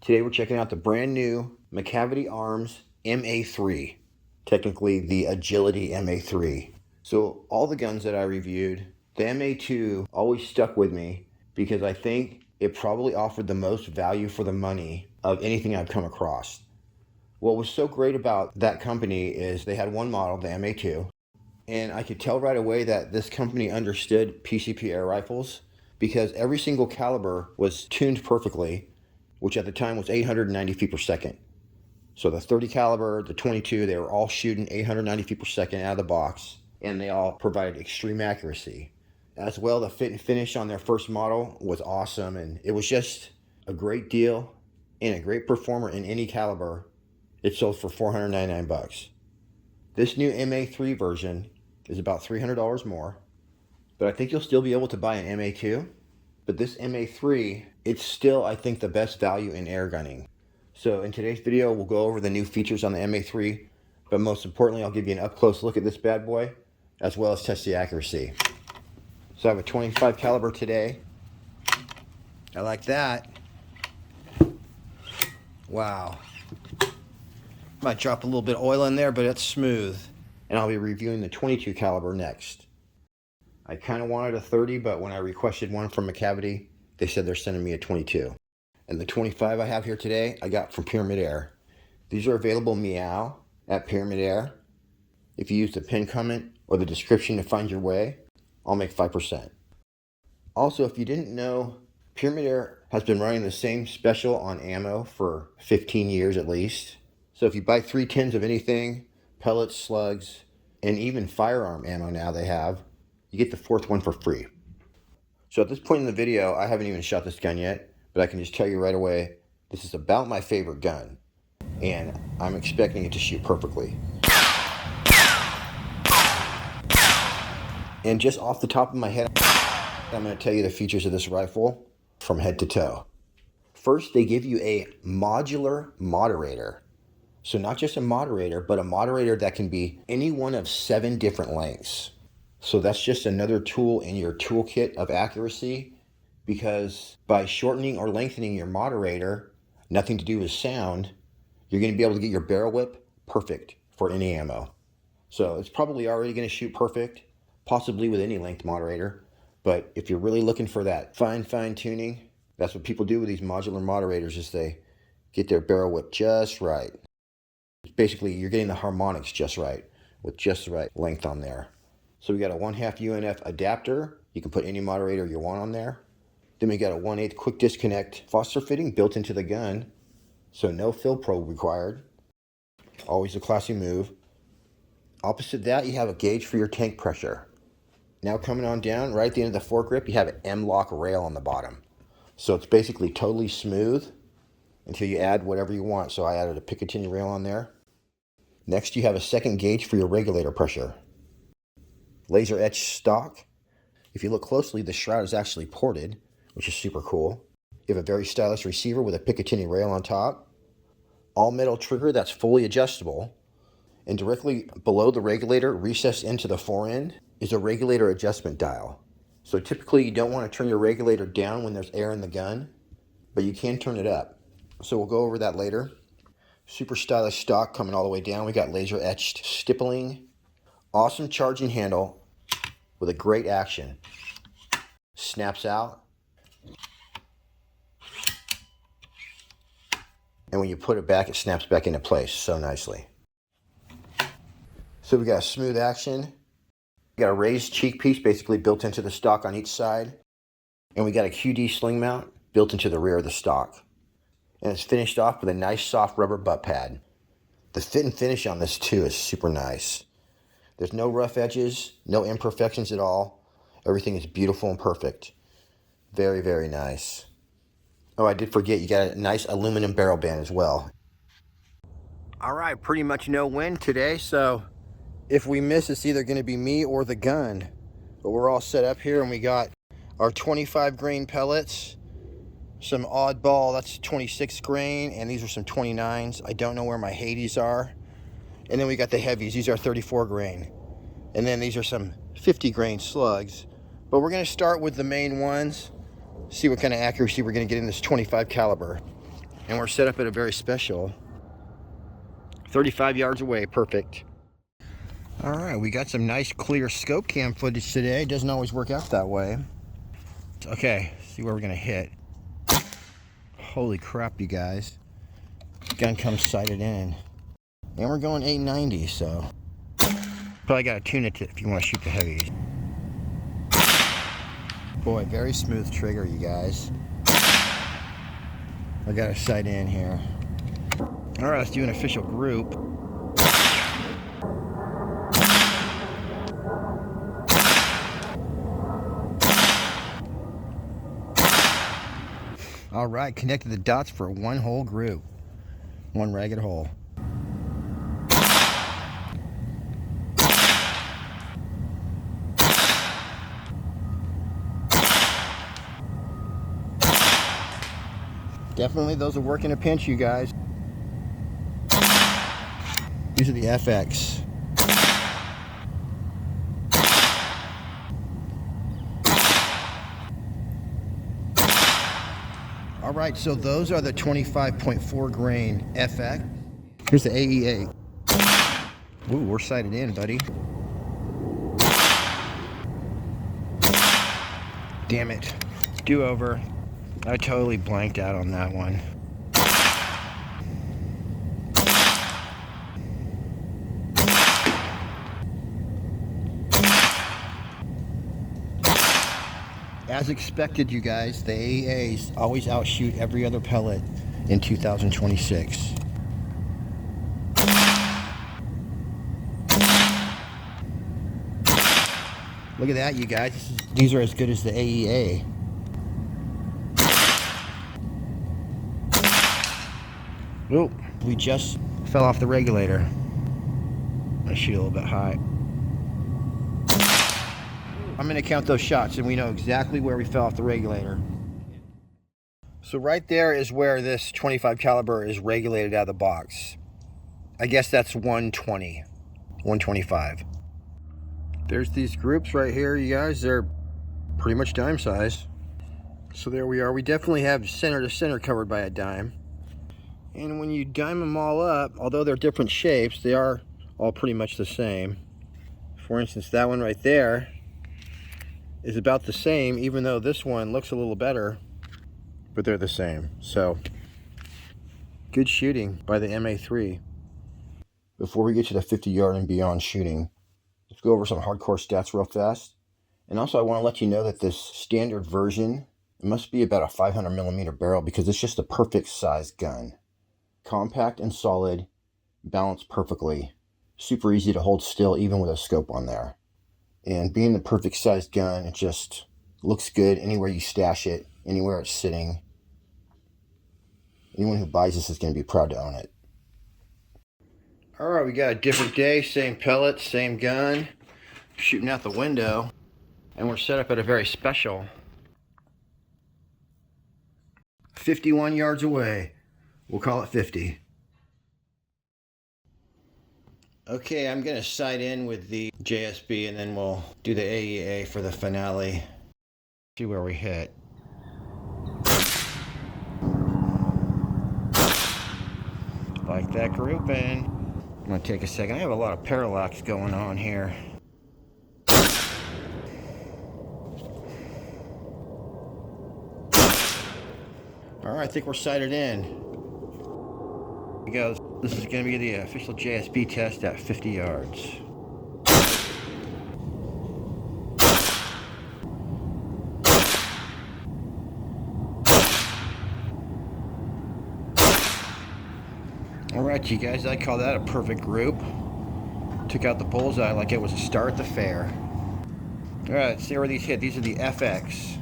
Today we're checking out the brand new Macavity Arms MA3, technically the Agility MA3. So all the guns that I reviewed, the MA2 always stuck with me because I think it probably offered the most value for the money of anything I've come across. What was so great about that company is they had one model, the MA2, and I could tell right away that this company understood PCP air rifles because every single caliber was tuned perfectly, which at the time was 890 feet per second. So the 30 caliber, the 22, they were all shooting 890 feet per second out of the box, and they all provided extreme accuracy. As well, the fit and finish on their first model was awesome, and it was just a great deal and a great performer in any caliber. It sold for $499. This new MA3 version is about $300 more, but I think you'll still be able to buy an MA2. But this MA3, it's still, I think, the best value in air gunning. So in today's video, we'll go over the new features on the MA3, but most importantly, I'll give you an up-close look at this bad boy, as well as test the accuracy. So I have a 25 caliber today. I like that. Wow. Might drop a little bit of oil in there, but it's smooth. And I'll be reviewing the 22 caliber next. I kind of wanted a 30, but when I requested one from Macavity, they said they're sending me a 22. And the 25 I have here today, I got from Pyramid Air. These are available meow at Pyramid Air. If you use the pin comment or the description to find your way, I'll make 5%. Also, if you didn't know, Pyramid Air has been running the same special on ammo for 15 years at least. So if you buy 3 tins of anything, pellets, slugs, and even firearm ammo now they have, you get the 4th one for free. So at this point in the video, I haven't even shot this gun yet, but I can just tell you right away, this is about my favorite gun, and I'm expecting it to shoot perfectly. And just off the top of my head, I'm going to tell you the features of this rifle from head to toe. First, they give you a modular moderator. So not just a moderator, but a moderator that can be any one of 7 different lengths. So that's just another tool in your toolkit of accuracy, because by shortening or lengthening your moderator, nothing to do with sound, you're going to be able to get your barrel whip perfect for any ammo. So it's probably already going to shoot perfect, possibly with any length moderator. But if you're really looking for that fine tuning, that's what people do with these modular moderators, is they get their barrel whip just right. Basically, you're getting the harmonics just right, with just the right length on there. So we got a 1/2 UNF adapter. You can put any moderator you want on there. Then we got a 1/8 quick disconnect phosphor fitting built into the gun, so no fill probe required. Always a classy move. Opposite that, you have a gauge for your tank pressure. Now coming on down, right at the end of the foregrip, you have an M-LOK rail on the bottom. So it's basically totally smooth until you add whatever you want. So I added a Picatinny rail on there. Next, you have a second gauge for your regulator pressure. Laser etched stock. If you look closely, the shroud is actually ported, which is super cool. You have a very stylish receiver with a Picatinny rail on top. All metal trigger that's fully adjustable. And directly below the regulator, recessed into the forend, is a regulator adjustment dial. So typically you don't want to turn your regulator down when there's air in the gun, but you can turn it up. So we'll go over that later. Super stylish stock coming all the way down. We got laser etched stippling. Awesome charging handle with a great action. Snaps out. And when you put it back, it snaps back into place so nicely. So we got a smooth action. We got a raised cheek piece basically built into the stock on each side. And we got a QD sling mount built into the rear of the stock. And it's finished off with a nice soft rubber butt pad. The fit and finish on this too is super nice. There's no rough edges, no imperfections at all. Everything is beautiful and perfect. Very, very nice. Oh, I did forget, you got a nice aluminum barrel band as well. All right, pretty much no wind today, so if we miss, it's either gonna be me or the gun. But we're all set up here, and we got our 25 grain pellets, some oddball, that's 26 grain, and these are some 29s. I don't know where my Hades are. And then we got the heavies. These are 34 grain. And then these are some 50 grain slugs. But we're going to start with the main ones, see what kind of accuracy we're going to get in this 25 caliber. And we're set up at a very special 35 yards away. Perfect. All right, we got some nice clear scope cam footage today. It doesn't always work out that way. Okay, see where we're gonna hit. Holy crap, you guys. Gun comes sighted in. And we're going 890, so probably gotta tune it to if you want to shoot the heavies. Boy, very smooth trigger, you guys. I got a sight in here. All right, let's do an official group. All right, connected the dots for one whole group. One ragged hole. Definitely those will work in a pinch, you guys. These are the FX. All right, so those are the 25.4 grain FX. Here's the AEA. Ooh, we're sighted in, buddy. Damn it. Do over. I totally blanked out on that one. As expected, you guys, the AEAs always outshoot every other pellet in 2026. Look at that, you guys. These are as good as the AEA. Oh, we just fell off the regulator. I'm gonna shoot a little bit high. I'm gonna count those shots and we know exactly where we fell off the regulator. So right there is where this 25 caliber is regulated out of the box. I guess that's 120, 125. There's these groups right here, you guys. They're pretty much dime size. So there we are. We definitely have center to center covered by a dime. And when you dime them all up, although they're different shapes, they are all pretty much the same. For instance, that one right there is about the same, even though this one looks a little better, but they're the same. So, good shooting by the MA3. Before we get to the 50 yard and beyond shooting, let's go over some hardcore stats real fast. And also I want to let you know that this standard version, it must be about a 500 millimeter barrel because it's just a perfect size gun. Compact and solid, balanced perfectly. Super easy to hold still even with a scope on there. And being the perfect sized gun, it just looks good anywhere you stash it, anywhere it's sitting. Anyone who buys this is going to be proud to own it. All right, we got a different day, same pellets, same gun, shooting out the window, and we're set up at a very special 51 yards away. We'll call it 50. Okay, I'm gonna sight in with the JSB and then we'll do the AEA for the finale. See where we hit. Like that grouping. I'm gonna take a second. I have a lot of parallax going on here. All right, I think we're sighted in. Here we go. This is going to be the official JSB test at 50 yards. All right, you guys, I call that a perfect group. Took out the bullseye like it was a star at the fair. All right, let's see where these hit. These are the FX.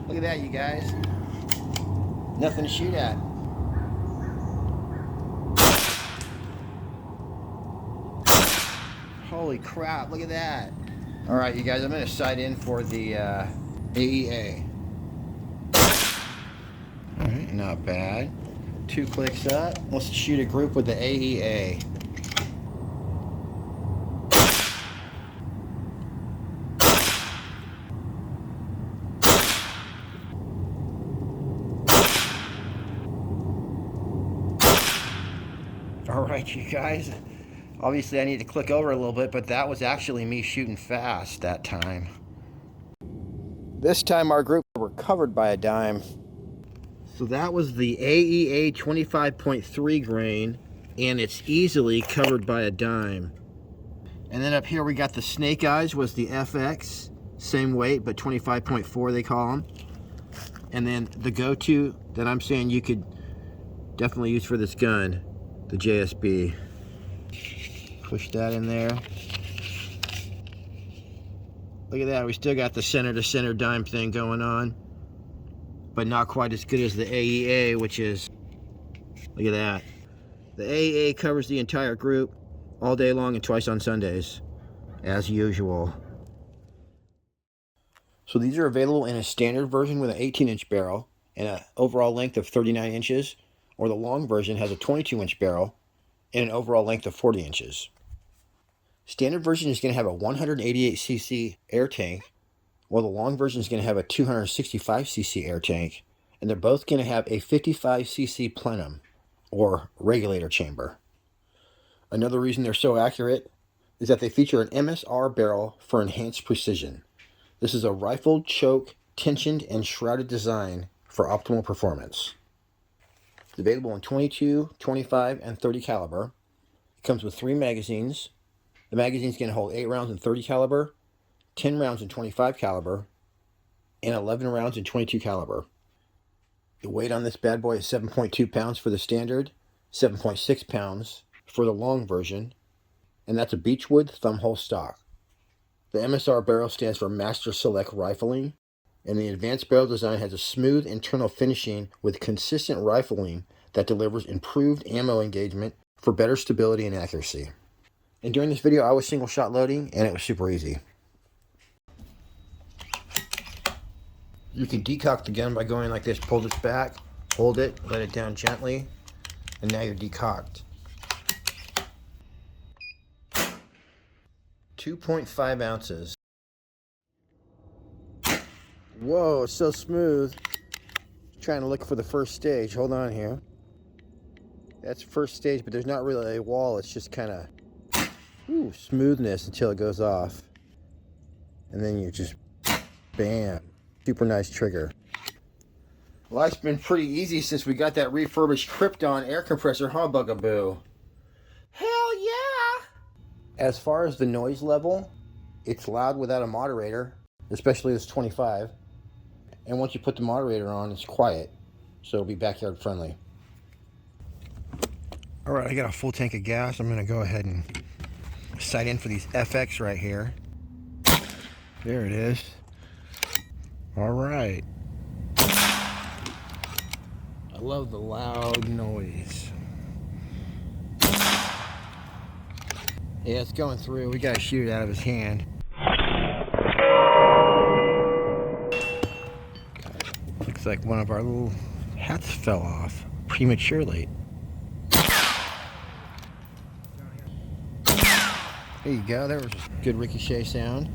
Look at that, you guys. Nothing to shoot at. Holy crap, look at that. All right, you guys, I'm gonna sight in for the AEA. All right, not bad. 2 clicks up. Let's shoot a group with the AEA. All right, you guys. Obviously, I need to click over a little bit, but that was actually me shooting fast that time. This time our group were covered by a dime. So that was the AEA 25.3 grain, and it's easily covered by a dime. And then up here we got the Snake Eyes, was the FX, same weight, but 25.4 they call them. And then the go-to that I'm saying you could definitely use for this gun, the JSB. Push that in there. Look at that, we still got the center to center dime thing going on, but not quite as good as the AEA, which is, look at that. The AEA covers the entire group all day long and twice on Sundays, as usual. So these are available in a standard version with an 18-inch barrel and an overall length of 39 inches, or the long version has a 22-inch barrel and an overall length of 40 inches. Standard version is going to have a 188cc air tank, while the long version is going to have a 265cc air tank, and they're both going to have a 55cc plenum, or regulator chamber. Another reason they're so accurate is that they feature an MSR barrel for enhanced precision. This is a rifled, choke, tensioned, and shrouded design for optimal performance. It's available in 22, 25, and 30 caliber. It comes with 3 magazines. The magazine's going to hold 8 rounds in 30 caliber, 10 rounds in 25 caliber, and 11 rounds in 22 caliber. The weight on this bad boy is 7.2 pounds for the standard, 7.6 pounds for the long version, and that's a beechwood thumbhole stock. The MSR barrel stands for Master Select Rifling, and the advanced barrel design has a smooth internal finishing with consistent rifling that delivers improved ammo engagement for better stability and accuracy. And during this video, I was single shot loading, and it was super easy. You can decock the gun by going like this. Pull this back, hold it, let it down gently, and now you're decocked. 2.5 ounces. Whoa, it's so smooth. Trying to look for the first stage. Hold on here. That's first stage, but there's not really a wall. It's just kind of smoothness until it goes off. And then you just, bam. Super nice trigger. Life's been pretty easy since we got that refurbished Krypton air compressor, huh, Bugaboo? Hell yeah! As far as the noise level, it's loud without a moderator, especially this 25. And once you put the moderator on, it's quiet, so it'll be backyard friendly. Alright, I got a full tank of gas. I'm going to go ahead and sight in for these FX right here. There it is. Alright. I love the loud noise. Yeah, it's going through. We got to shoot it out of his hand. Looks like one of our little hats fell off prematurely. There you go. There was a good ricochet sound.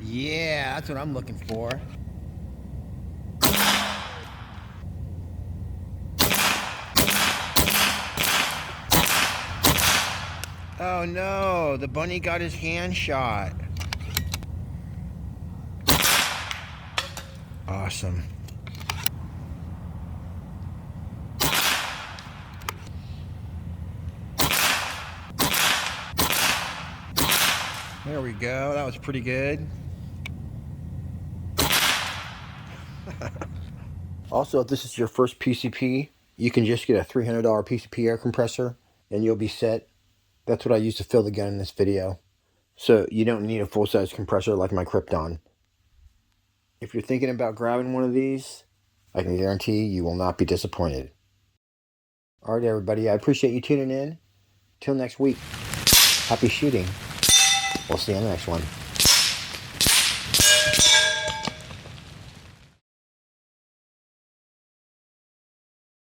Yeah, that's what I'm looking for. Oh no, the bunny got his hand shot. Awesome. There we go, that was pretty good. Also, if this is your first PCP, you can just get a $300 PCP air compressor and you'll be set. That's what I used to fill the gun in this video. So you don't need a full-size compressor like my Krypton. If you're thinking about grabbing one of these, I can guarantee you will not be disappointed. Alright everybody, I appreciate you tuning in. Till next week, happy shooting. We'll see you on the next one.